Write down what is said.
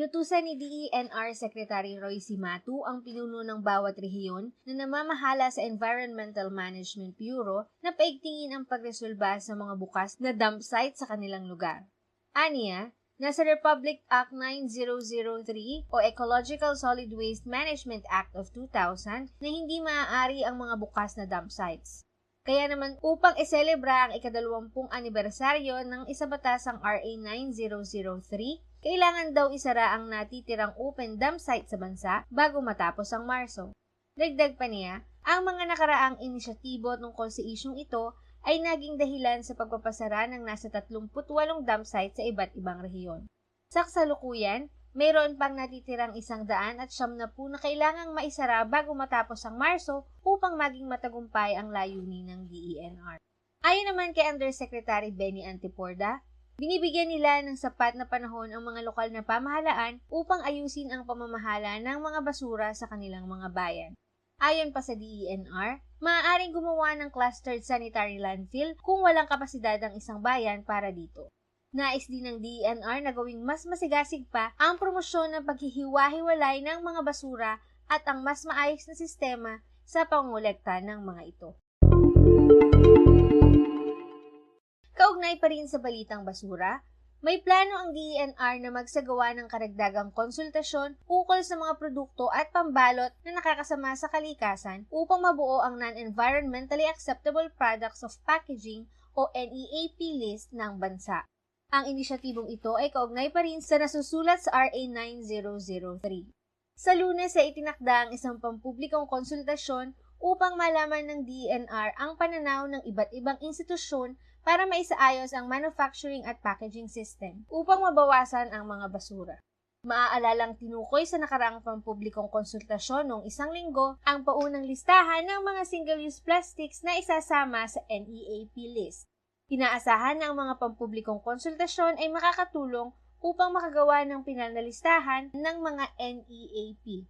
Inutusan ni DENR Secretary Roy Cimatu ang pinuno ng bawat rehiyon na namamahala sa Environmental Management Bureau na paigtingin ang pagresolba sa mga bukas na dump site sa kanilang lugar. Aniya, nasa Republic Act 9003 o Ecological Solid Waste Management Act of 2000 na hindi maaari ang mga bukas na dump sites. Kaya naman upang iselebra ang ika-20 anibersaryo ng isabatasang RA 9003, kailangan daw isara ang natitirang open dump site sa bansa bago matapos ang Marso. Dagdag pa niya, ang mga nakaraang inisyatibo tungkol sa isyung ito ay naging dahilan sa pagpapasara ng nasa 38 dump site sa iba't ibang rehiyon. Sa kasalukuyan, mayroon pang natitirang 170 na kailangang maisara bago matapos ang Marso upang maging matagumpay ang layunin ng DENR. Ayon naman kay Undersecretary Benny Antiporda, binibigyan nila ng sapat na panahon ang mga lokal na pamahalaan upang ayusin ang pamamahala ng mga basura sa kanilang mga bayan. Ayon pa sa DENR, maaaring gumawa ng clustered sanitary landfill kung walang kapasidad ang isang bayan para dito. Nais din ng DENR na gawing mas masigasig pa ang promosyon ng paghihiwa-hiwalay ng mga basura at ang mas maayos na sistema sa pangolekta ng mga ito. Kaugnay pa rin sa balitang basura, may plano ang DENR na magsagawa ng karagdagang konsultasyon ukol sa mga produkto at pambalot na nakakasama sa kalikasan upang mabuo ang Non-Environmentally Acceptable Products of Packaging o NEAP list ng bansa. Ang inisyatibong ito ay kaugnay pa rin sa nasusulat sa RA 9003. Sa Lunes ay itinakda ang isang pampublikong konsultasyon upang malaman ng DENR ang pananaw ng iba't ibang institusyon para maisaayos ang manufacturing at packaging system upang mabawasan ang mga basura. Maaalalang tinukoy sa nakaraang pampublikong konsultasyon noong 1 linggo ang paunang listahan ng mga single-use plastics na isasama sa NEAP list. Inaasahan na ang mga pampublikong konsultasyon ay makakatulong upang makagawa ng pinal na listahan ng mga NEAP.